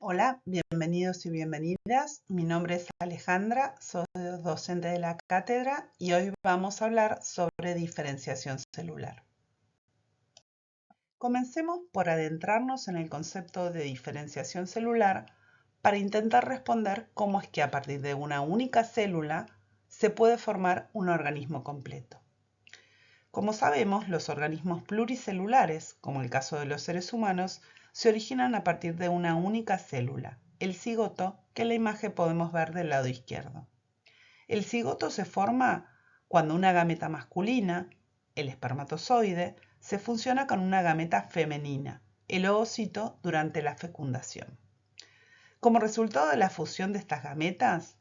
Hola, bienvenidos y bienvenidas. Mi nombre es Alejandra, soy docente de la cátedra y hoy vamos a hablar sobre diferenciación celular. Comencemos por adentrarnos en el concepto de diferenciación celular para intentar responder cómo es que a partir de una única célula se puede formar un organismo completo. Como sabemos, los organismos pluricelulares, como el caso de los seres humanos, se originan a partir de una única célula, el cigoto, que en la imagen podemos ver del lado izquierdo. El cigoto se forma cuando una gameta masculina, el espermatozoide, se fusiona con una gameta femenina, el ovocito, durante la fecundación. Como resultado de la fusión de estas gametas,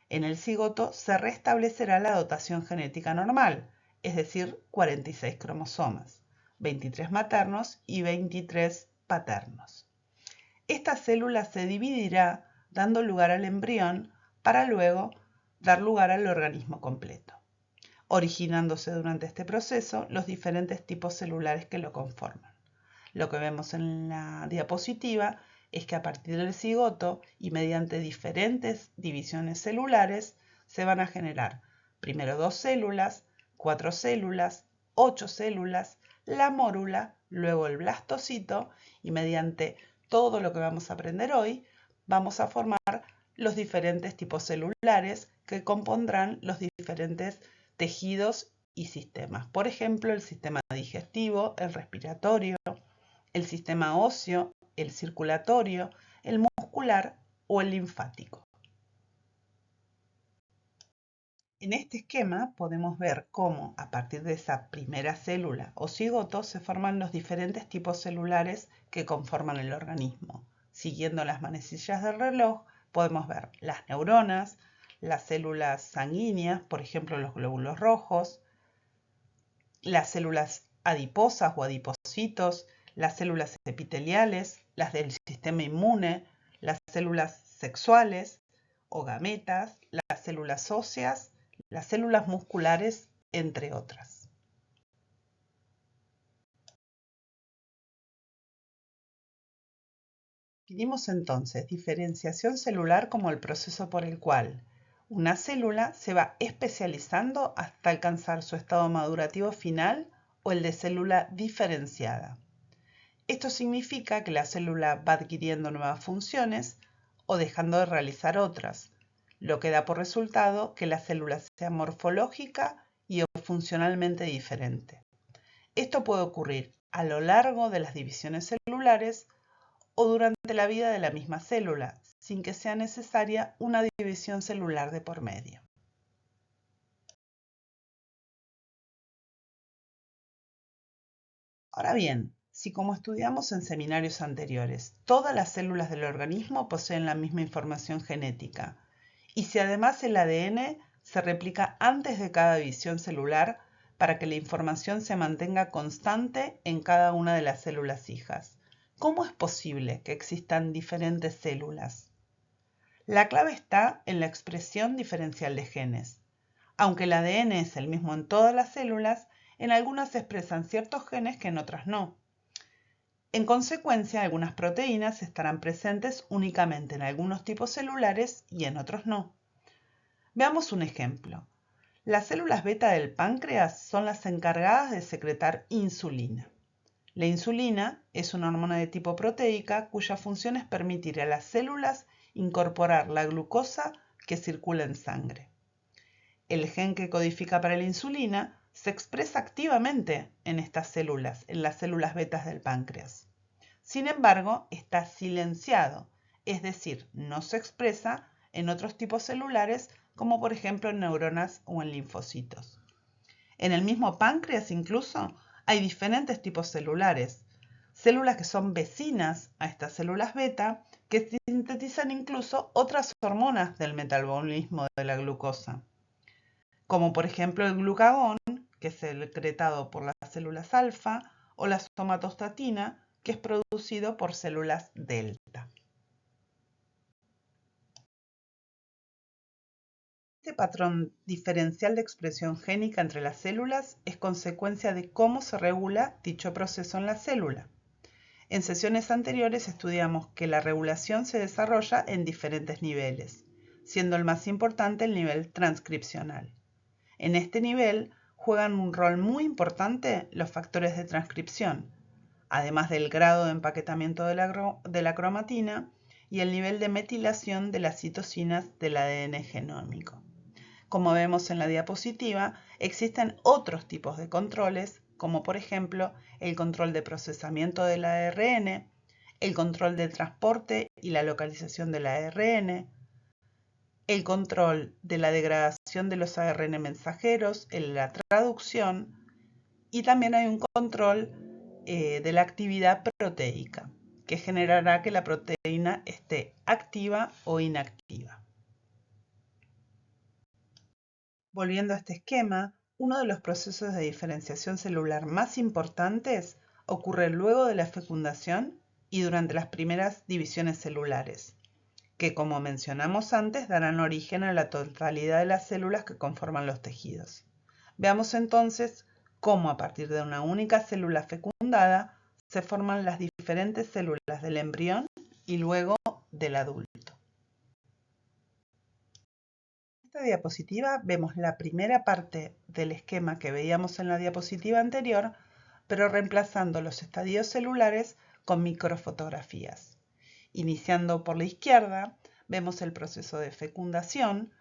en el cigoto se restablecerá la dotación genética normal, es decir, 46 cromosomas, 23 maternos y 23 paternos. Esta célula se dividirá dando lugar al embrión para luego dar lugar al organismo completo, originándose durante este proceso los diferentes tipos celulares que lo conforman. Lo que vemos en la diapositiva es que a partir del cigoto y mediante diferentes divisiones celulares se van a generar primero 2 células, 4 células, 8 células, la mórula, luego el blastocito y mediante todo lo que vamos a aprender hoy vamos a formar los diferentes tipos celulares que compondrán los diferentes tejidos y sistemas. Por ejemplo, el sistema digestivo, el respiratorio, el sistema óseo, el circulatorio, el muscular o el linfático. En este esquema podemos ver cómo a partir de esa primera célula o cigoto se forman los diferentes tipos celulares que conforman el organismo. Siguiendo las manecillas del reloj podemos ver las neuronas, las células sanguíneas, por ejemplo los glóbulos rojos, las células adiposas o adipocitos, las células epiteliales, las del sistema inmune, las células sexuales o gametas, las células óseas, las células musculares, entre otras. Definimos entonces diferenciación celular como el proceso por el cual una célula se va especializando hasta alcanzar su estado madurativo final o el de célula diferenciada. Esto significa que la célula va adquiriendo nuevas funciones o dejando de realizar otras, lo que da por resultado que la célula sea morfológica y o funcionalmente diferente. Esto puede ocurrir a lo largo de las divisiones celulares o durante la vida de la misma célula, sin que sea necesaria una división celular de por medio. Ahora bien, si como estudiamos en seminarios anteriores, todas las células del organismo poseen la misma información genética, y si además el ADN se replica antes de cada división celular para que la información se mantenga constante en cada una de las células hijas, ¿cómo es posible que existan diferentes células? La clave está en la expresión diferencial de genes. Aunque el ADN es el mismo en todas las células, en algunas se expresan ciertos genes que en otras no. En consecuencia, algunas proteínas estarán presentes únicamente en algunos tipos celulares y en otros no. Veamos un ejemplo. Las células beta del páncreas son las encargadas de secretar insulina. La insulina es una hormona de tipo proteica cuya función es permitir a las células incorporar la glucosa que circula en sangre. El gen que codifica para la insulina se expresa activamente en estas células, en las células betas del páncreas. Sin embargo, está silenciado, es decir, no se expresa en otros tipos celulares como por ejemplo en neuronas o en linfocitos. En el mismo páncreas incluso hay diferentes tipos celulares, células que son vecinas a estas células beta que sintetizan incluso otras hormonas del metabolismo de la glucosa, como por ejemplo el glucagón, que es secretado por las células alfa, o la somatostatina, que es producido por células delta. Este patrón diferencial de expresión génica entre las células es consecuencia de cómo se regula dicho proceso en la célula. En sesiones anteriores estudiamos que la regulación se desarrolla en diferentes niveles, siendo el más importante el nivel transcripcional. En este nivel juegan un rol muy importante los factores de transcripción, además del grado de empaquetamiento de la cromatina y el nivel de metilación de las citosinas del ADN genómico. Como vemos en la diapositiva, existen otros tipos de controles, como por ejemplo el control de procesamiento del ARN, el control del transporte y la localización del ARN, el control de la degradación de los ARN mensajeros, en la traducción, y también hay un control de la actividad proteica, que generará que la proteína esté activa o inactiva. Volviendo a este esquema, uno de los procesos de diferenciación celular más importantes ocurre luego de la fecundación y durante las primeras divisiones celulares, que como mencionamos antes darán origen a la totalidad de las células que conforman los tejidos. Veamos entonces cómo a partir de una única célula fecundada se forman las diferentes células del embrión y luego del adulto. En esta diapositiva vemos la primera parte del esquema que veíamos en la diapositiva anterior, pero reemplazando los estadios celulares con microfotografías. Iniciando por la izquierda, vemos el proceso de fecundación,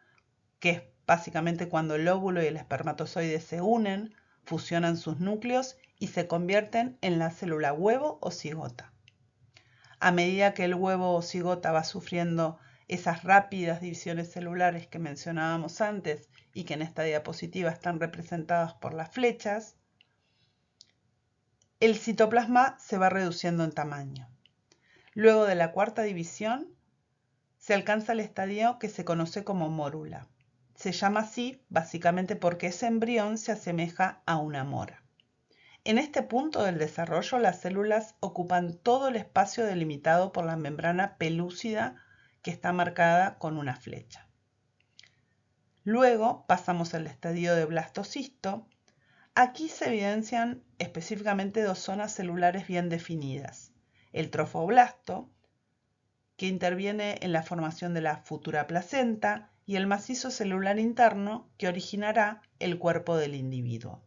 que es básicamente cuando el óvulo y el espermatozoide se unen, fusionan sus núcleos y se convierten en la célula huevo o cigota. A medida que el huevo o cigota va sufriendo esas rápidas divisiones celulares que mencionábamos antes y que en esta diapositiva están representadas por las flechas, el citoplasma se va reduciendo en tamaño. Luego de la cuarta división, se alcanza el estadio que se conoce como mórula. Se llama así básicamente porque ese embrión se asemeja a una mora. En este punto del desarrollo, las células ocupan todo el espacio delimitado por la membrana pelúcida que está marcada con una flecha. Luego pasamos al estadio de blastocisto. Aquí se evidencian específicamente dos zonas celulares bien definidas. El trofoblasto, que interviene en la formación de la futura placenta, y el macizo celular interno, que originará el cuerpo del individuo.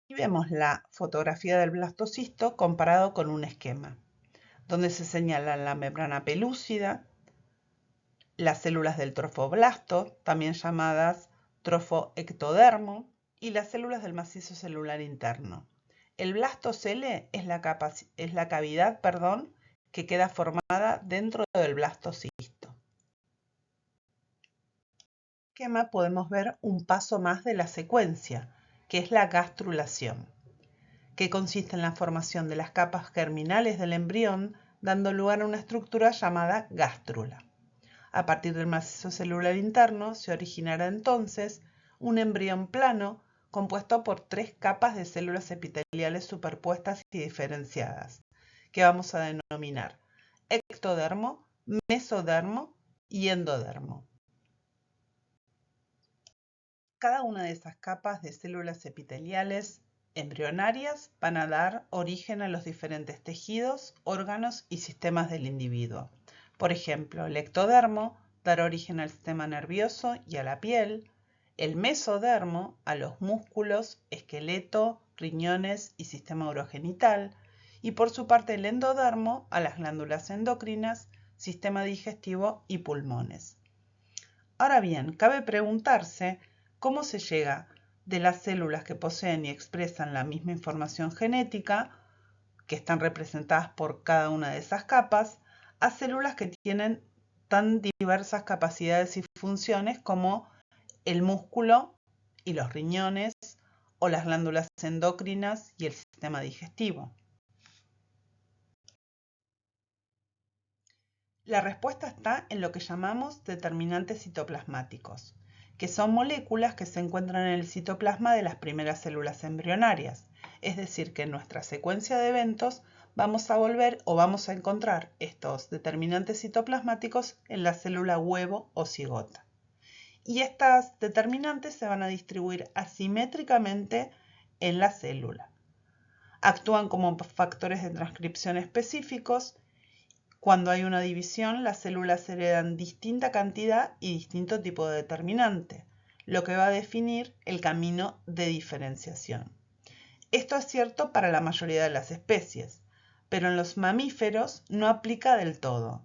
Y vemos la fotografía del blastocisto comparado con un esquema, donde se señalan la membrana pelúcida, las células del trofoblasto, también llamadas trofoectodermo, y las células del macizo celular interno. El blastocele es la cavidad que queda formada dentro del blastocisto. En el esquema podemos ver un paso más de la secuencia, que es la gastrulación, que consiste en la formación de las capas germinales del embrión, dando lugar a una estructura llamada gástrula. A partir del macizo celular interno se originará entonces un embrión plano compuesto por 3 capas de células epiteliales superpuestas y diferenciadas, que vamos a denominar ectodermo, mesodermo y endodermo. Cada una de esas capas de células epiteliales embrionarias van a dar origen a los diferentes tejidos, órganos y sistemas del individuo. Por ejemplo, el ectodermo dará origen al sistema nervioso y a la piel, el mesodermo a los músculos, esqueleto, riñones y sistema urogenital, y por su parte el endodermo a las glándulas endocrinas, sistema digestivo y pulmones. Ahora bien, cabe preguntarse cómo se llega de las células que poseen y expresan la misma información genética, que están representadas por cada una de esas capas, a células que tienen tan diversas capacidades y funciones como el músculo y los riñones, o las glándulas endocrinas y el sistema digestivo. La respuesta está en lo que llamamos determinantes citoplasmáticos, que son moléculas que se encuentran en el citoplasma de las primeras células embrionarias. Es decir, que en nuestra secuencia de eventos vamos a encontrar estos determinantes citoplasmáticos en la célula huevo o cigota. Y estas determinantes se van a distribuir asimétricamente en la célula. Actúan como factores de transcripción específicos. Cuando hay una división, las células heredan distinta cantidad y distinto tipo de determinante, lo que va a definir el camino de diferenciación. Esto es cierto para la mayoría de las especies, pero en los mamíferos no aplica del todo.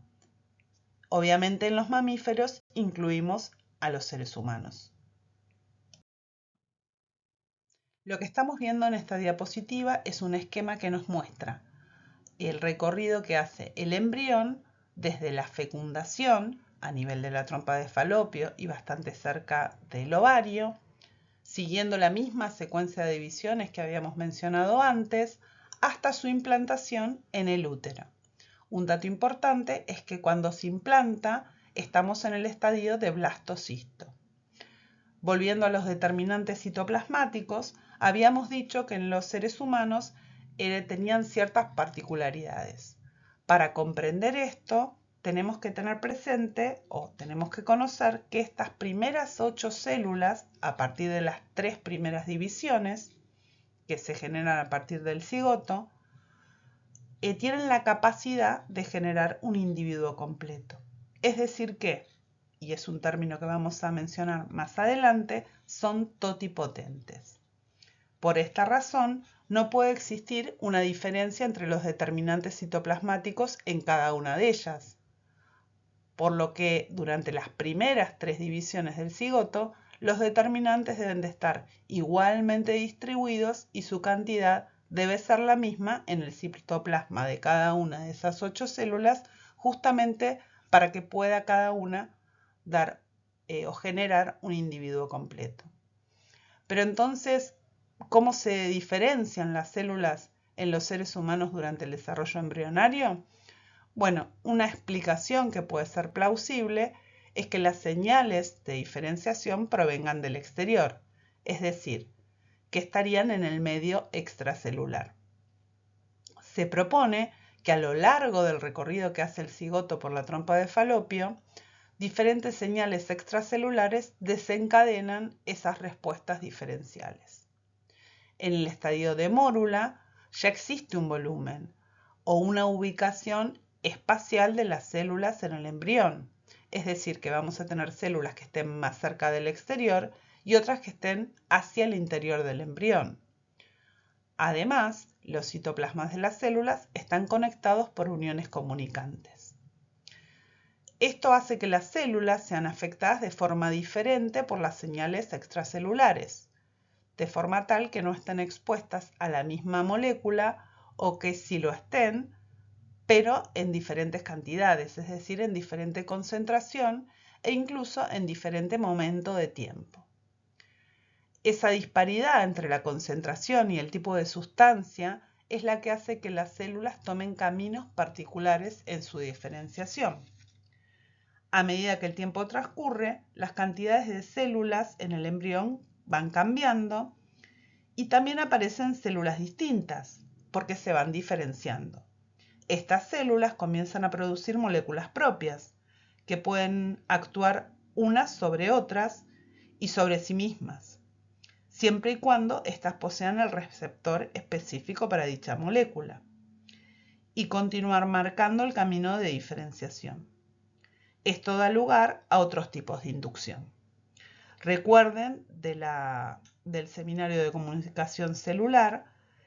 Obviamente en los mamíferos incluimos a los seres humanos. Lo que estamos viendo en esta diapositiva es un esquema que nos muestra el recorrido que hace el embrión desde la fecundación a nivel de la trompa de Falopio y bastante cerca del ovario, siguiendo la misma secuencia de divisiones que habíamos mencionado antes, hasta su implantación en el útero. Un dato importante es que cuando se implanta estamos en el estadio de blastocisto. Volviendo a los determinantes citoplasmáticos, habíamos dicho que en los seres humanos tenían ciertas particularidades. Para comprender esto, tenemos que tener presente o tenemos que conocer que estas primeras 8 células, a partir de las 3 primeras divisiones, que se generan a partir del cigoto, tienen la capacidad de generar un individuo completo. Es decir que, y es un término que vamos a mencionar más adelante, son totipotentes. Por esta razón, no puede existir una diferencia entre los determinantes citoplasmáticos en cada una de ellas, por lo que durante las primeras 3 divisiones del cigoto, los determinantes deben de estar igualmente distribuidos y su cantidad debe ser la misma en el citoplasma de cada una de esas 8 células, justamente para que pueda cada una dar o generar un individuo completo. Pero entonces, ¿cómo se diferencian las células en los seres humanos durante el desarrollo embrionario? Bueno, una explicación que puede ser plausible es que las señales de diferenciación provengan del exterior, es decir, que estarían en el medio extracelular. Se propone que a lo largo del recorrido que hace el cigoto por la trompa de Falopio, diferentes señales extracelulares desencadenan esas respuestas diferenciales. En el estadio de mórula ya existe un volumen o una ubicación espacial de las células en el embrión, es decir, que vamos a tener células que estén más cerca del exterior y otras que estén hacia el interior del embrión. Además, los citoplasmas de las células están conectados por uniones comunicantes. Esto hace que las células sean afectadas de forma diferente por las señales extracelulares, de forma tal que no estén expuestas a la misma molécula o que sí lo estén, pero en diferentes cantidades, es decir, en diferente concentración e incluso en diferente momento de tiempo. Esa disparidad entre la concentración y el tipo de sustancia es la que hace que las células tomen caminos particulares en su diferenciación. A medida que el tiempo transcurre, las cantidades de células en el embrión van cambiando y también aparecen células distintas, porque se van diferenciando. Estas células comienzan a producir moléculas propias, que pueden actuar unas sobre otras y sobre sí mismas, siempre y cuando éstas posean el receptor específico para dicha molécula, y continuar marcando el camino de diferenciación. Esto da lugar a otros tipos de inducción. Recuerden del seminario de comunicación celular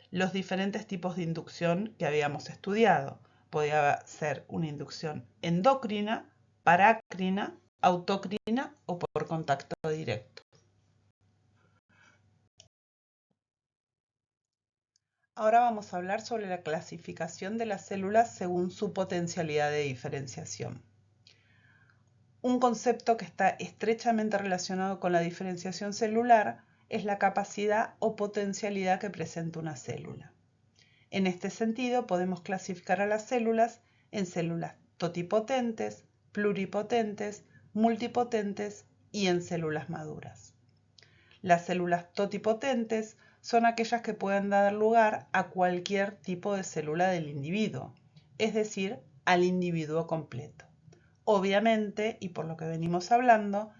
los diferentes tipos de inducción que habíamos estudiado. Podía ser una inducción endocrina, parácrina, autocrina o por contacto directo. Ahora vamos a hablar sobre la clasificación de las células según su potencialidad de diferenciación. Un concepto que está estrechamente relacionado con la diferenciación celular es la capacidad o potencialidad que presenta una célula. En este sentido, podemos clasificar a las células en células totipotentes, pluripotentes, multipotentes y en células maduras. Las células totipotentes son aquellas que pueden dar lugar a cualquier tipo de célula del individuo, es decir, al individuo completo. Obviamente, y por lo que venimos hablando,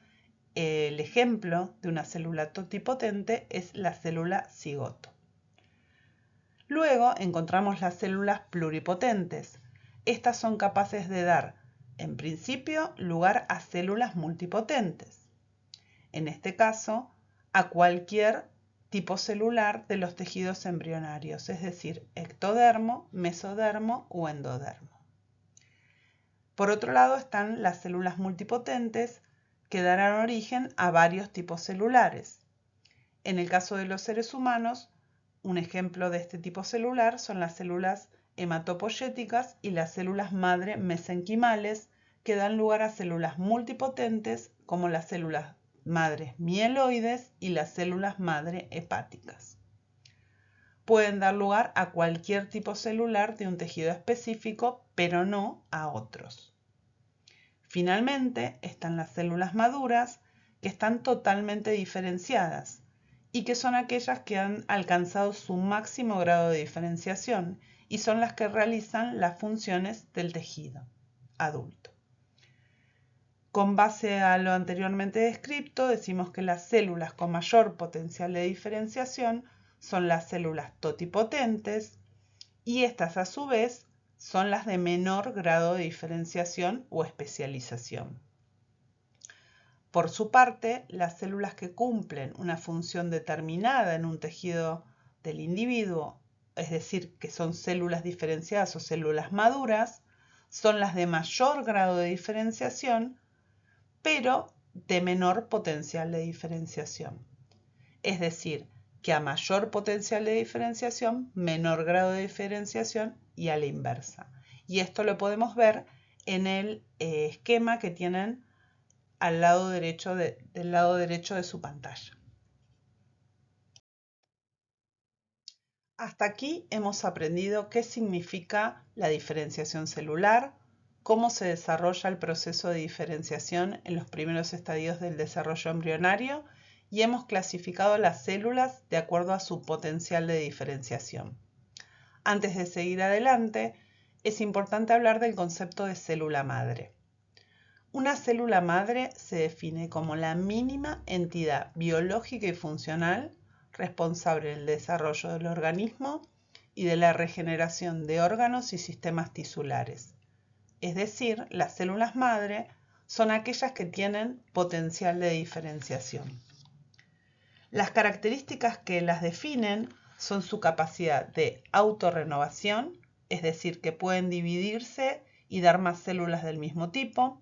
el ejemplo de una célula totipotente es la célula cigoto. Luego encontramos las células pluripotentes. Estas son capaces de dar, en principio, lugar a células multipotentes. En este caso, a cualquier tipo celular de los tejidos embrionarios, es decir, ectodermo, mesodermo o endodermo. Por otro lado están las células multipotentes que darán origen a varios tipos celulares. En el caso de los seres humanos, un ejemplo de este tipo celular son las células hematopoyéticas y las células madre mesenquimales, que dan lugar a células multipotentes como las células madres mieloides y las células madre hepáticas. Pueden dar lugar a cualquier tipo celular de un tejido específico, pero no a otros. Finalmente están las células maduras, que están totalmente diferenciadas y que son aquellas que han alcanzado su máximo grado de diferenciación y son las que realizan las funciones del tejido adulto. Con base a lo anteriormente descrito, decimos que las células con mayor potencial de diferenciación son las células totipotentes y estas a su vez son las de menor grado de diferenciación o especialización. Por su parte, las células que cumplen una función determinada en un tejido del individuo, es decir, que son células diferenciadas o células maduras, son las de mayor grado de diferenciación, pero de menor potencial de diferenciación. Es decir, que a mayor potencial de diferenciación, menor grado de diferenciación y a la inversa. Y esto lo podemos ver en el esquema que tienen del lado derecho de su pantalla. Hasta aquí hemos aprendido qué significa la diferenciación celular, cómo se desarrolla el proceso de diferenciación en los primeros estadios del desarrollo embrionario y hemos clasificado las células de acuerdo a su potencial de diferenciación. Antes de seguir adelante, es importante hablar del concepto de célula madre. Una célula madre se define como la mínima entidad biológica y funcional responsable del desarrollo del organismo y de la regeneración de órganos y sistemas tisulares. Es decir, las células madre son aquellas que tienen potencial de diferenciación. Las características que las definen son su capacidad de autorrenovación, es decir, que pueden dividirse y dar más células del mismo tipo,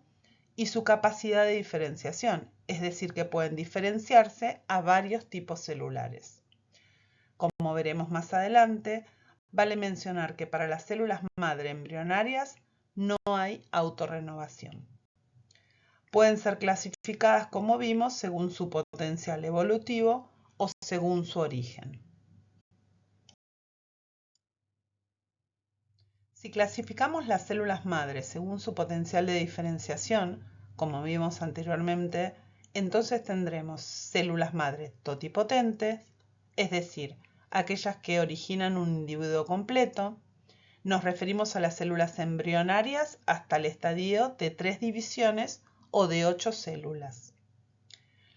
y su capacidad de diferenciación, es decir, que pueden diferenciarse a varios tipos celulares. Como veremos más adelante, vale mencionar que para las células madre embrionarias no hay autorrenovación. Pueden ser clasificadas, como vimos, según su potencial evolutivo o según su origen. Si clasificamos las células madre según su potencial de diferenciación, como vimos anteriormente, entonces tendremos células madre totipotentes, es decir, aquellas que originan un individuo completo. Nos referimos a las células embrionarias hasta el estadio de 3 divisiones o de 8 células.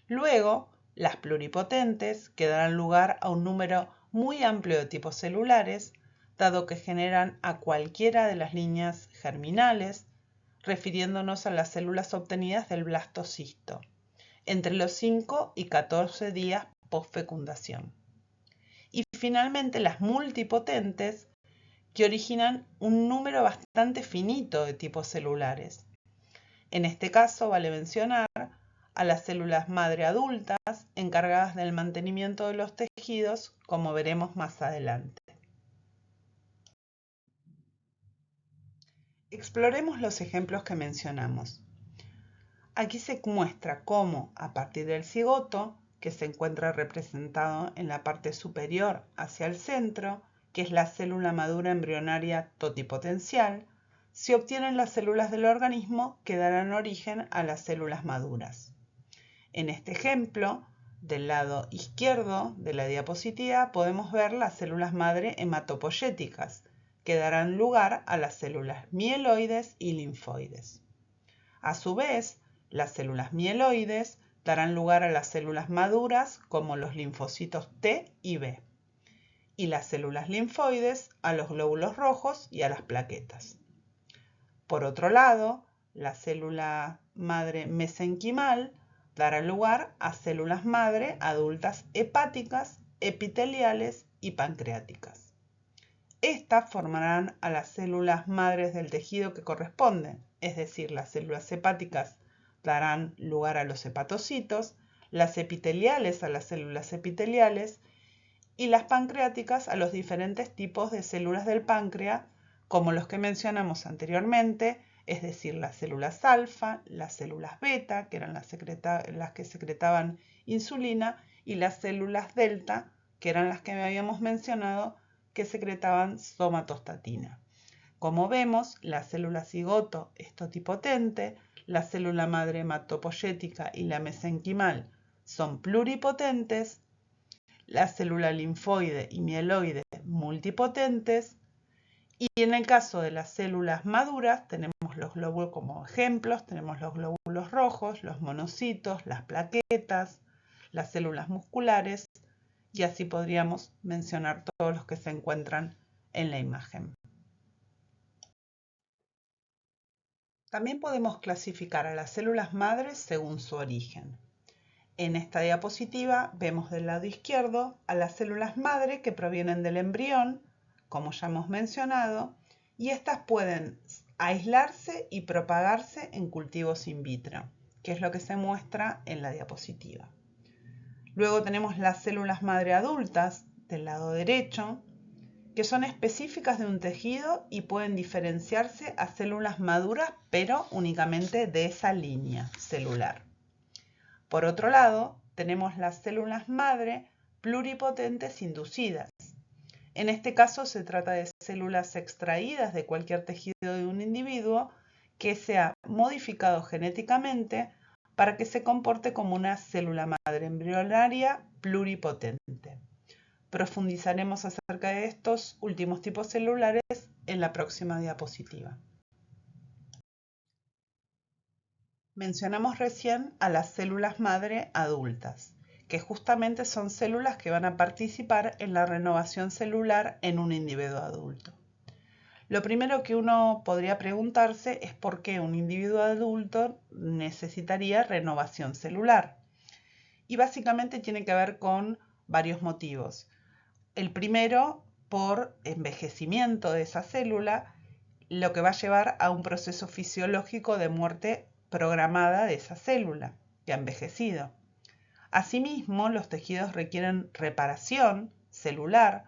Luego, las pluripotentes, que darán lugar a un número muy amplio de tipos celulares, dado que generan a cualquiera de las líneas germinales, refiriéndonos a las células obtenidas del blastocisto, entre los 5 y 14 días postfecundación. Y finalmente las multipotentes, que originan un número bastante finito de tipos celulares. En este caso vale mencionar a las células madre adultas encargadas del mantenimiento de los tejidos, como veremos más adelante. Exploremos los ejemplos que mencionamos. Aquí se muestra cómo, a partir del cigoto, que se encuentra representado en la parte superior hacia el centro, que es la célula madura embrionaria totipotencial, se obtienen las células del organismo que darán origen a las células maduras. En este ejemplo, del lado izquierdo de la diapositiva podemos ver las células madre hematopoyéticas, que darán lugar a las células mieloides y linfoides. A su vez, las células mieloides darán lugar a las células maduras como los linfocitos T y B. y las células linfoides a los glóbulos rojos y a las plaquetas. Por otro lado, la célula madre mesenquimal dará lugar a células madre adultas hepáticas, epiteliales y pancreáticas. Estas formarán a las células madres del tejido que corresponden, es decir, las células hepáticas darán lugar a los hepatocitos, las epiteliales a las células epiteliales y las pancreáticas a los diferentes tipos de células del páncreas, como los que mencionamos anteriormente, es decir, las células alfa, las células beta, que eran las que secretaban insulina, y las células delta, que eran las que habíamos mencionado, que secretaban somatostatina. Como vemos, la célula cigoto es totipotente, la célula madre hematopoyética y la mesenquimal son pluripotentes, la célula linfoide y mieloide multipotentes, y en el caso de las células maduras tenemos los glóbulos como ejemplos, tenemos los glóbulos rojos, los monocitos, las plaquetas, las células musculares, y así podríamos mencionar todos los que se encuentran en la imagen. También podemos clasificar a las células madres según su origen. En esta diapositiva vemos del lado izquierdo a las células madre que provienen del embrión, como ya hemos mencionado, y estas pueden aislarse y propagarse en cultivos in vitro, que es lo que se muestra en la diapositiva. Luego tenemos las células madre adultas del lado derecho, que son específicas de un tejido y pueden diferenciarse a células maduras, pero únicamente de esa línea celular. Por otro lado, tenemos las células madre pluripotentes inducidas. En este caso se trata de células extraídas de cualquier tejido de un individuo que se ha modificado genéticamente para que se comporte como una célula madre embrionaria pluripotente. Profundizaremos acerca de estos últimos tipos celulares en la próxima diapositiva. Mencionamos recién a las células madre adultas, que justamente son células que van a participar en la renovación celular en un individuo adulto. Lo primero que uno podría preguntarse es por qué un individuo adulto necesitaría renovación celular. Y básicamente tiene que ver con varios motivos. El primero, por envejecimiento de esa célula, lo que va a llevar a un proceso fisiológico de muerte programada de esa célula que ha envejecido. Asimismo, los tejidos requieren reparación celular,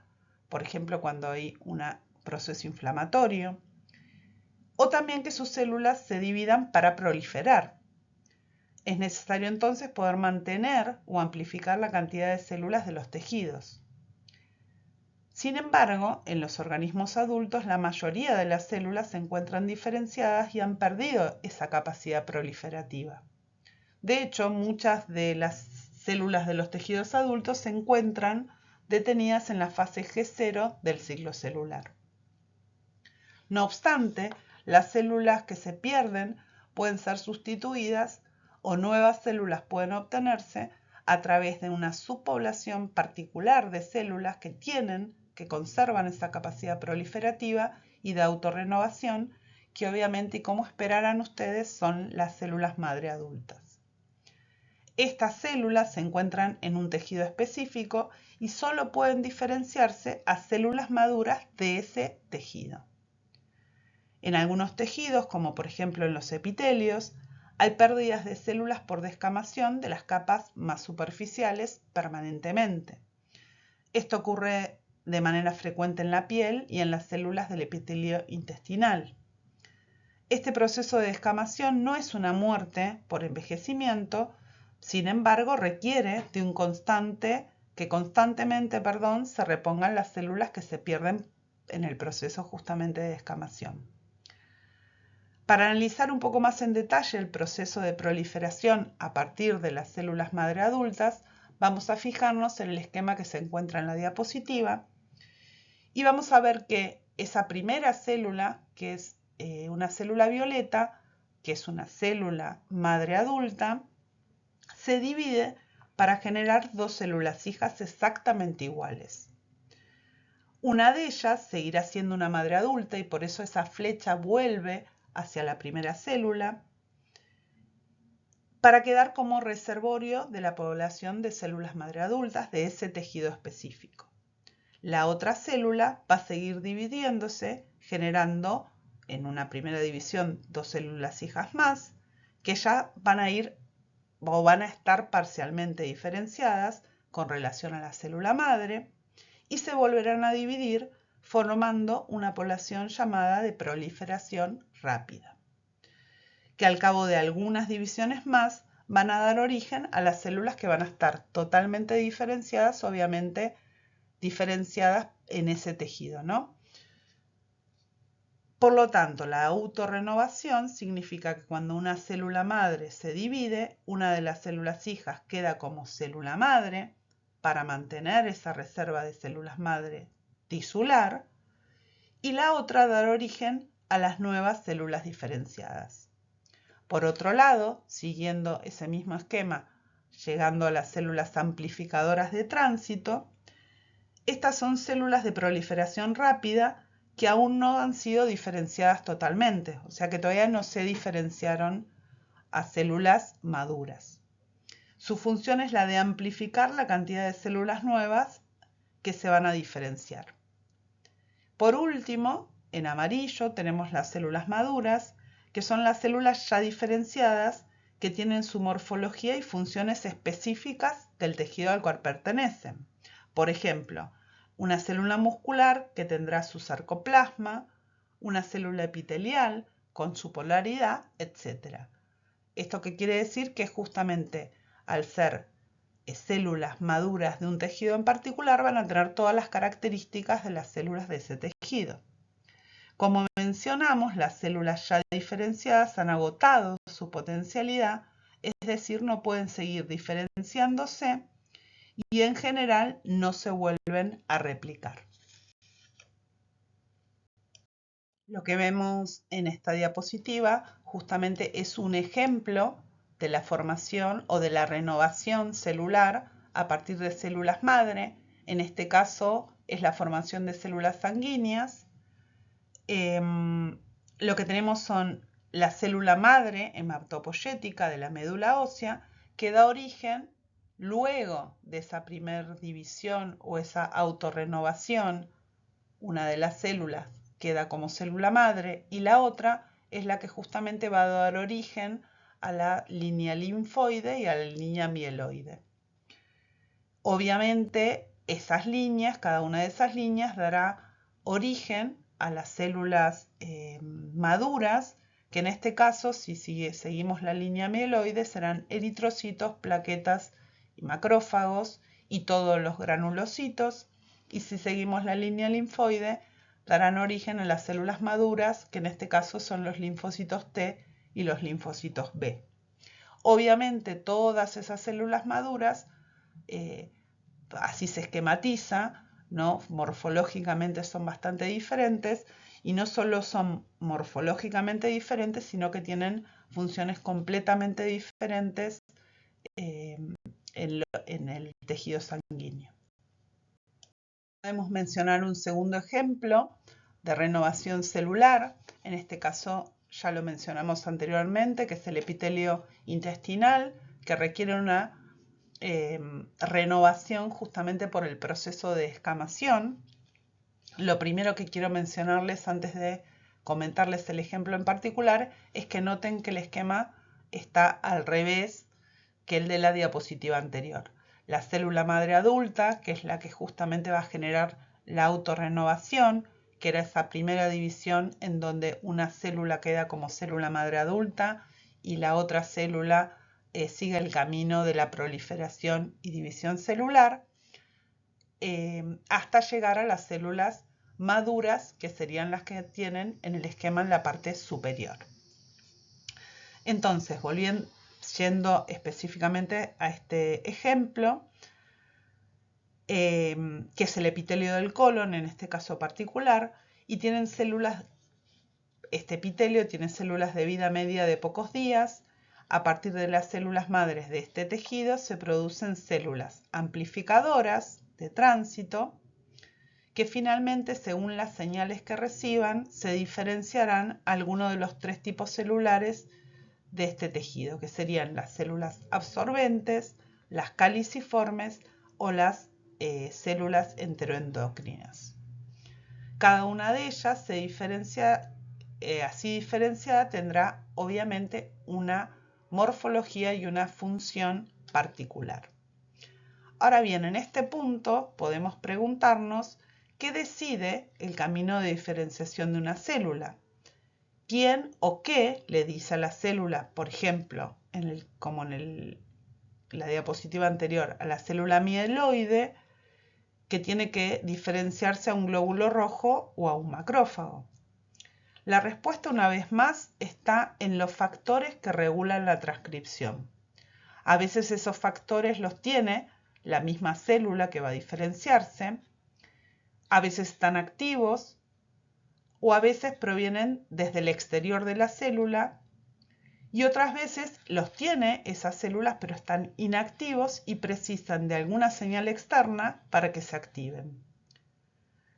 por ejemplo, cuando hay un proceso inflamatorio, o también que sus células se dividan para proliferar. Es necesario entonces poder mantener o amplificar la cantidad de células de los tejidos. Sin embargo, en los organismos adultos la mayoría de las células se encuentran diferenciadas y han perdido esa capacidad proliferativa. De hecho, muchas de las células de los tejidos adultos se encuentran detenidas en la fase G0 del ciclo celular. No obstante, las células que se pierden pueden ser sustituidas o nuevas células pueden obtenerse a través de una subpoblación particular de células que conservan esa capacidad proliferativa y de autorrenovación, que obviamente, y como esperarán ustedes, son las células madre adultas. Estas células se encuentran en un tejido específico y solo pueden diferenciarse a células maduras de ese tejido. En algunos tejidos, como por ejemplo en los epitelios, hay pérdidas de células por descamación de las capas más superficiales permanentemente. Esto ocurre de manera frecuente en la piel y en las células del epitelio intestinal. Este proceso de descamación no es una muerte por envejecimiento, sin embargo requiere de que constantemente se repongan las células que se pierden en el proceso justamente de descamación. Para analizar un poco más en detalle el proceso de proliferación a partir de las células madre adultas, vamos a fijarnos en el esquema que se encuentra en la diapositiva y vamos a ver que esa primera célula, que es una célula violeta, que es una célula madre adulta, se divide para generar dos células hijas exactamente iguales. Una de ellas seguirá siendo una madre adulta y por eso esa flecha vuelve hacia la primera célula para quedar como reservorio de la población de células madre adultas de ese tejido específico. La otra célula va a seguir dividiéndose, generando en una primera división 2 células hijas más, que ya van a ir o van a estar parcialmente diferenciadas con relación a la célula madre y se volverán a dividir formando una población llamada de proliferación rápida, que al cabo de algunas divisiones más van a dar origen a las células que van a estar totalmente diferenciadas, obviamente diferenciadas en ese tejido, ¿no? Por lo tanto, la autorrenovación significa que cuando una célula madre se divide, una de las células hijas queda como célula madre para mantener esa reserva de células madre tisular y la otra dar origen a las nuevas células diferenciadas. Por otro lado, siguiendo ese mismo esquema, llegando a las células amplificadoras de tránsito, estas son células de proliferación rápida que aún no han sido diferenciadas totalmente, o sea que todavía no se diferenciaron a células maduras. Su función es la de amplificar la cantidad de células nuevas que se van a diferenciar. Por último, en amarillo tenemos las células maduras, que son las células ya diferenciadas que tienen su morfología y funciones específicas del tejido al cual pertenecen. Por ejemplo, una célula muscular que tendrá su sarcoplasma, una célula epitelial con su polaridad, etc. ¿Esto qué quiere decir? Que justamente al ser células maduras de un tejido en particular van a tener todas las características de las células de ese tejido. Como mencionamos, las células ya diferenciadas han agotado su potencialidad, es decir, no pueden seguir diferenciándose y en general no se vuelven a replicar. Lo que vemos en esta diapositiva justamente es un ejemplo de la formación o de la renovación celular a partir de células madre. En este caso es la formación de células sanguíneas. Lo que tenemos son la célula madre hematopoyética de la médula ósea que da origen luego de esa primera división o esa autorrenovación. Una de las células queda como célula madre y la otra es la que justamente va a dar origen a la línea linfoide y a la línea mieloide. Obviamente esas líneas, cada una de esas líneas dará origen a las células maduras, que en este caso, si seguimos la línea mieloide, serán eritrocitos, plaquetas y macrófagos y todos los granulocitos. Y si seguimos la línea linfoide, darán origen a las células maduras, que en este caso son los linfocitos T y los linfocitos B. Obviamente todas esas células maduras, así se esquematiza, ¿no? Morfológicamente son bastante diferentes y no solo son morfológicamente diferentes, sino que tienen funciones completamente diferentes en el tejido sanguíneo. Podemos mencionar un segundo ejemplo de renovación celular, en este caso ya lo mencionamos anteriormente, que es el epitelio intestinal, que requiere una renovación justamente por el proceso de escamación. Lo primero que quiero mencionarles antes de comentarles el ejemplo en particular es que noten que el esquema está al revés que el de la diapositiva anterior. La célula madre adulta, que es la que justamente va a generar la autorrenovación, que era esa primera división en donde una célula queda como célula madre adulta y la otra célula sigue el camino de la proliferación y división celular, hasta llegar a las células maduras, que serían las que tienen en el esquema en la parte superior. Entonces, yendo específicamente a este ejemplo, que es el epitelio del colon, en este caso particular, y tienen células, este epitelio tiene células de vida media de pocos días. A partir de las células madres de este tejido se producen células amplificadoras de tránsito que finalmente, según las señales que reciban, se diferenciarán algunos de los 3 tipos celulares de este tejido, que serían las células absorbentes, las caliciformes o las células enteroendocrinas. Cada una de ellas se diferencia, así diferenciada, tendrá obviamente una morfología y una función particular. Ahora bien, en este punto podemos preguntarnos qué decide el camino de diferenciación de una célula. ¿Quién o qué le dice a la célula, por ejemplo, como en la diapositiva anterior, a la célula mieloide, que tiene que diferenciarse a un glóbulo rojo o a un macrófago? La respuesta, una vez más, está en los factores que regulan la transcripción. A veces esos factores los tiene la misma célula que va a diferenciarse, a veces están activos o a veces provienen desde el exterior de la célula y otras veces los tiene esas células pero están inactivos y precisan de alguna señal externa para que se activen.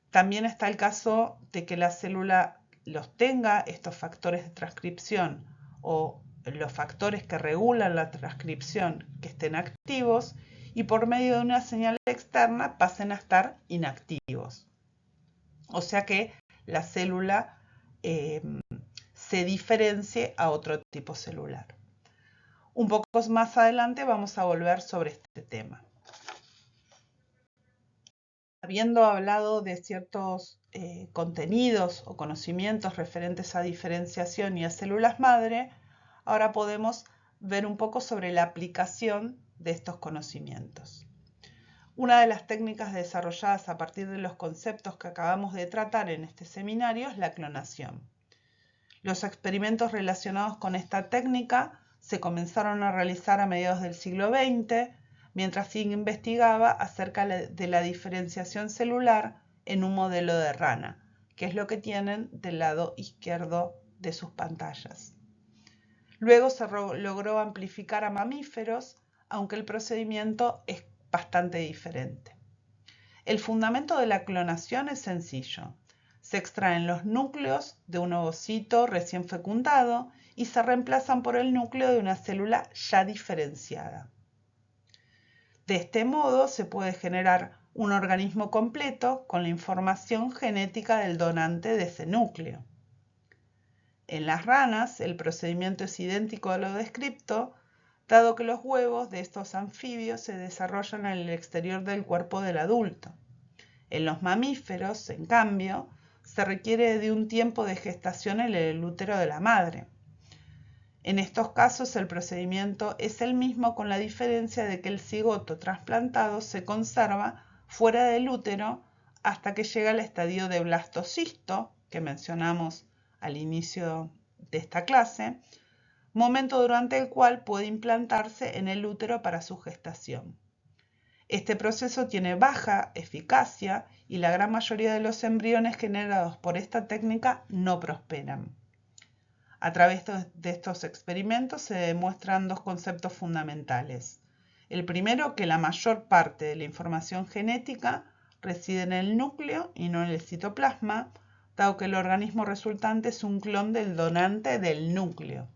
También está el caso de que la célula los tenga, estos factores de transcripción o los factores que regulan la transcripción que estén activos y por medio de una señal externa pasen a estar inactivos. O sea que la célula se diferencie a otro tipo celular. Un poco más adelante vamos a volver sobre este tema. Habiendo hablado de ciertos contenidos o conocimientos referentes a diferenciación y a células madre, ahora podemos ver un poco sobre la aplicación de estos conocimientos. Una de las técnicas desarrolladas a partir de los conceptos que acabamos de tratar en este seminario es la clonación. Los experimentos relacionados con esta técnica se comenzaron a realizar a mediados del siglo XX, mientras se investigaba acerca de la diferenciación celular en un modelo de rana, que es lo que tienen del lado izquierdo de sus pantallas. Luego se logró amplificar a mamíferos, aunque el procedimiento es bastante diferente. El fundamento de la clonación es sencillo. Se extraen los núcleos de un ovocito recién fecundado y se reemplazan por el núcleo de una célula ya diferenciada. De este modo se puede generar un organismo completo con la información genética del donante de ese núcleo. En las ranas, el procedimiento es idéntico a lo descrito, dado que los huevos de estos anfibios se desarrollan en el exterior del cuerpo del adulto. En los mamíferos, en cambio, se requiere de un tiempo de gestación en el útero de la madre. En estos casos, el procedimiento es el mismo, con la diferencia de que el cigoto trasplantado se conserva fuera del útero hasta que llega al estadio de blastocisto, que mencionamos al inicio de esta clase, momento durante el cual puede implantarse en el útero para su gestación. Este proceso tiene baja eficacia y la gran mayoría de los embriones generados por esta técnica no prosperan. A través de estos experimentos se demuestran dos conceptos fundamentales. El primero, que la mayor parte de la información genética reside en el núcleo y no en el citoplasma, dado que el organismo resultante es un clon del donante del núcleo.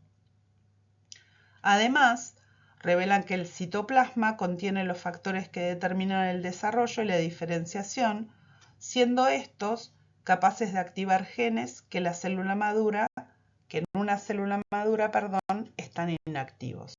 Además, revelan que el citoplasma contiene los factores que determinan el desarrollo y la diferenciación, siendo estos capaces de activar genes que en una célula madura, están inactivos.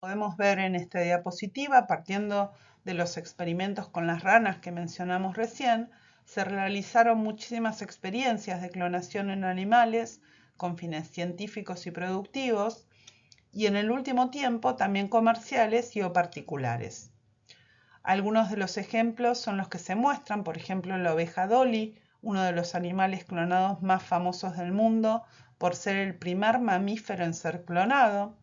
Podemos ver en esta diapositiva, partiendo de los experimentos con las ranas que mencionamos recién, se realizaron muchísimas experiencias de clonación en animales con fines científicos y productivos, y en el último tiempo también comerciales y o particulares. Algunos de los ejemplos son los que se muestran, por ejemplo, la oveja Dolly, uno de los animales clonados más famosos del mundo por ser el primer mamífero en ser clonado.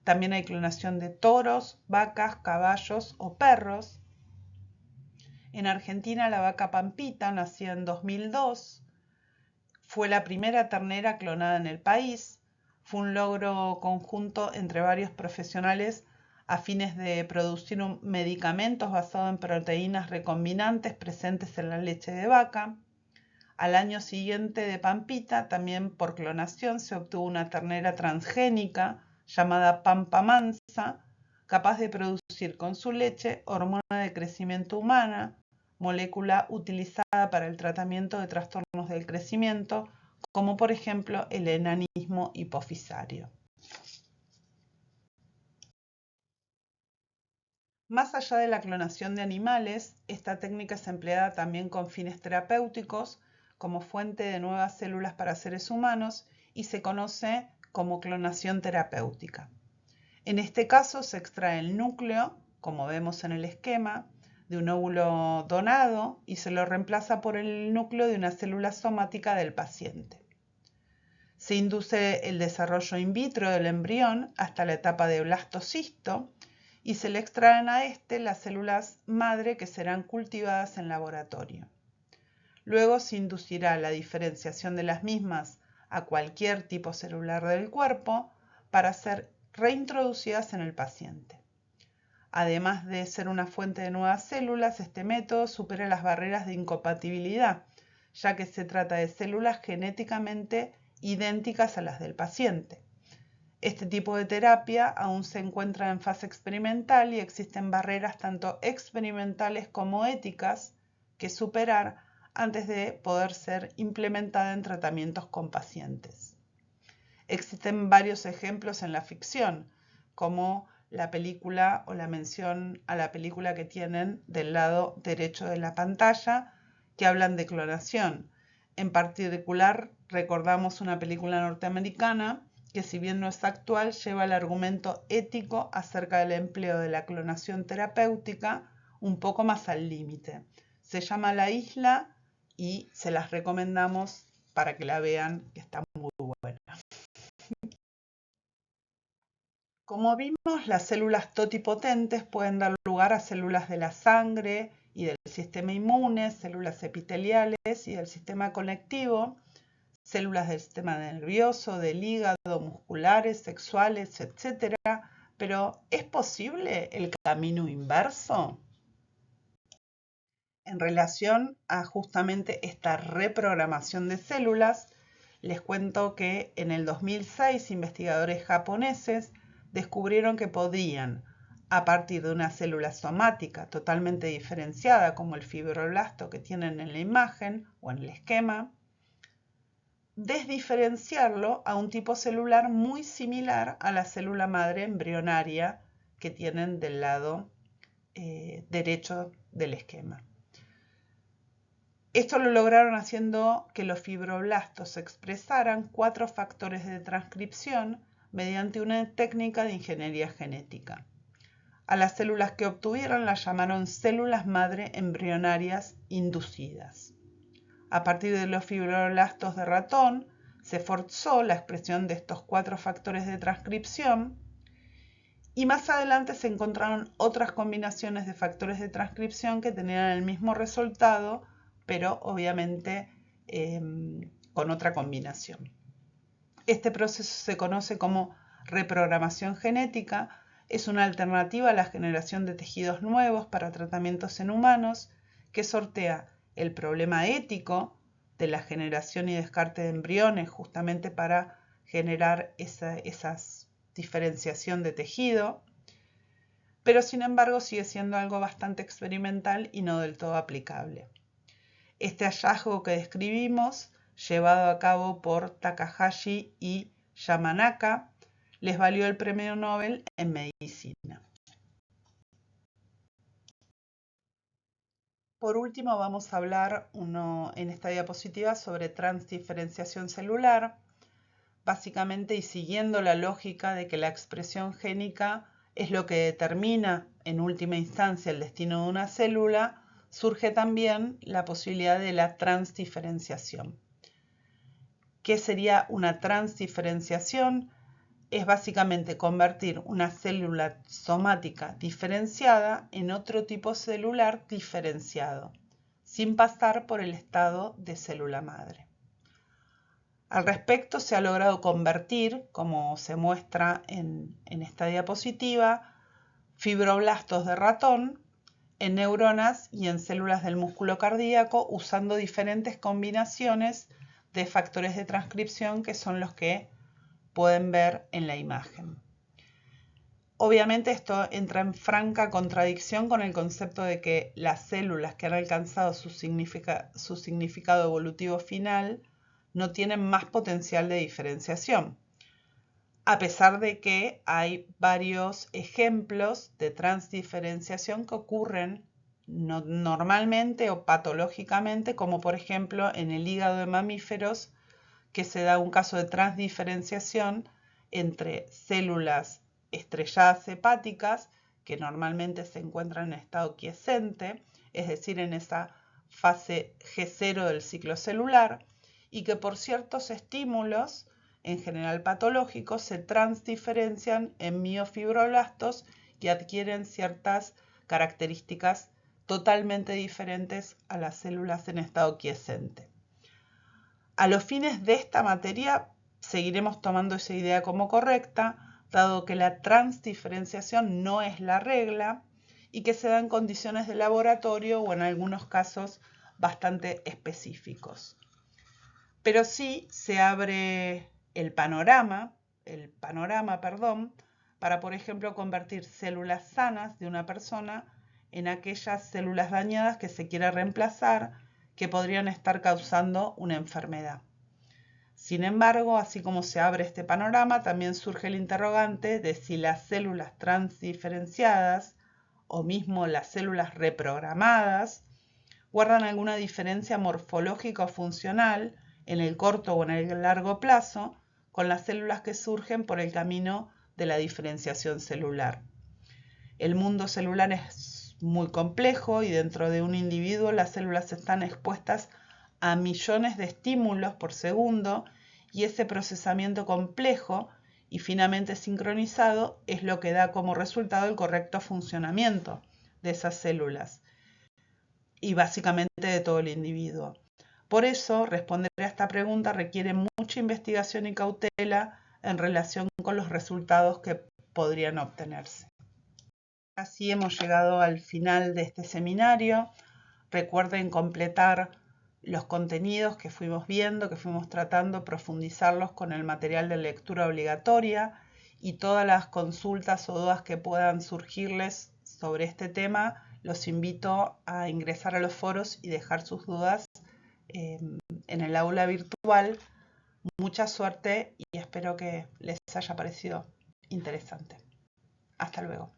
También hay clonación de toros, vacas, caballos o perros. En Argentina, la vaca Pampita, nacida en 2002, fue la primera ternera clonada en el país. Fue un logro conjunto entre varios profesionales a fines de producir medicamentos basados en proteínas recombinantes presentes en la leche de vaca. Al año siguiente de Pampita, también por clonación, se obtuvo una ternera transgénica llamada Pampa Mansa, capaz de producir con su leche hormona de crecimiento humana, molécula utilizada para el tratamiento de trastornos del crecimiento, como por ejemplo el enanismo hipofisario. Más allá de la clonación de animales, esta técnica es empleada también con fines terapéuticos, como fuente de nuevas células para seres humanos, y se conoce como clonación terapéutica. En este caso se extrae el núcleo, como vemos en el esquema, de un óvulo donado y se lo reemplaza por el núcleo de una célula somática del paciente. Se induce el desarrollo in vitro del embrión hasta la etapa de blastocisto y se le extraen a este las células madre que serán cultivadas en laboratorio. Luego se inducirá la diferenciación de las mismas a cualquier tipo celular del cuerpo para ser reintroducidas en el paciente. Además de ser una fuente de nuevas células, este método supera las barreras de incompatibilidad, ya que se trata de células genéticamente idénticas a las del paciente. Este tipo de terapia aún se encuentra en fase experimental y existen barreras tanto experimentales como éticas que superar antes de poder ser implementada en tratamientos con pacientes. Existen varios ejemplos en la ficción, como la película o la mención a la película que tienen del lado derecho de la pantalla, que hablan de clonación. En particular, recordamos una película norteamericana que, si bien no es actual, lleva el argumento ético acerca del empleo de la clonación terapéutica un poco más al límite. Se llama La Isla y se las recomendamos para que la vean, que está muy buena. Como vimos, las células totipotentes pueden dar lugar a células de la sangre y del sistema inmune, células epiteliales y del sistema conectivo, células del sistema nervioso, del hígado, musculares, sexuales, etc. Pero, ¿es posible el camino inverso? En relación a justamente esta reprogramación de células, les cuento que en el 2006 investigadores japoneses descubrieron que podían, a partir de una célula somática totalmente diferenciada como el fibroblasto que tienen en la imagen o en el esquema, desdiferenciarlo a un tipo celular muy similar a la célula madre embrionaria que tienen del lado derecho del esquema. Esto lo lograron haciendo que los fibroblastos expresaran 4 factores de transcripción mediante una técnica de ingeniería genética. A las células que obtuvieron las llamaron células madre embrionarias inducidas. A partir de los fibroblastos de ratón, se forzó la expresión de estos 4 factores de transcripción y más adelante se encontraron otras combinaciones de factores de transcripción que tenían el mismo resultado, pero obviamente con otra combinación. Este proceso se conoce como reprogramación genética, es una alternativa a la generación de tejidos nuevos para tratamientos en humanos que sortea el problema ético de la generación y descarte de embriones justamente para generar esa diferenciación de tejido, pero sin embargo sigue siendo algo bastante experimental y no del todo aplicable. Este hallazgo que describimos, llevado a cabo por Takahashi y Yamanaka, les valió el premio Nobel en medicina. Por último, vamos a hablar en esta diapositiva sobre transdiferenciación celular, básicamente y siguiendo la lógica de que la expresión génica es lo que determina en última instancia el destino de una célula, surge también la posibilidad de la transdiferenciación. ¿Qué sería una transdiferenciación? Es básicamente convertir una célula somática diferenciada en otro tipo celular diferenciado, sin pasar por el estado de célula madre. Al respecto, se ha logrado convertir, como se muestra en esta diapositiva, fibroblastos de ratón en neuronas y en células del músculo cardíaco usando diferentes combinaciones de factores de transcripción que son los que pueden ver en la imagen. Obviamente esto entra en franca contradicción con el concepto de que las células que han alcanzado su significado evolutivo final no tienen más potencial de diferenciación, a pesar de que hay varios ejemplos de transdiferenciación que ocurren normalmente o patológicamente, como por ejemplo en el hígado de mamíferos, que se da un caso de transdiferenciación entre células estrelladas hepáticas, que normalmente se encuentran en estado quiescente, es decir, en esa fase G0 del ciclo celular, y que por ciertos estímulos, en general patológicos, se transdiferencian en miofibroblastos y adquieren ciertas características totalmente diferentes a las células en estado quiescente. A los fines de esta materia, seguiremos tomando esa idea como correcta, dado que la transdiferenciación no es la regla y que se da en condiciones de laboratorio o en algunos casos bastante específicos. Pero sí se abre el panorama, para, por ejemplo, convertir células sanas de una persona en aquellas células dañadas que se quiera reemplazar, que podrían estar causando una enfermedad. Sin embargo, así como se abre este panorama, también surge el interrogante de si las células transdiferenciadas o mismo las células reprogramadas guardan alguna diferencia morfológica o funcional en el corto o en el largo plazo con las células que surgen por el camino de la diferenciación celular. El mundo celular es muy complejo y dentro de un individuo las células están expuestas a millones de estímulos por segundo y ese procesamiento complejo y finamente sincronizado es lo que da como resultado el correcto funcionamiento de esas células y básicamente de todo el individuo. Por eso, responder a esta pregunta requiere mucha investigación y cautela en relación con los resultados que podrían obtenerse. Así hemos llegado al final de este seminario. Recuerden completar los contenidos que fuimos viendo, que fuimos tratando, profundizarlos con el material de lectura obligatoria y todas las consultas o dudas que puedan surgirles sobre este tema, los invito a ingresar a los foros y dejar sus dudas en el aula virtual. Mucha suerte y espero que les haya parecido interesante. Hasta luego.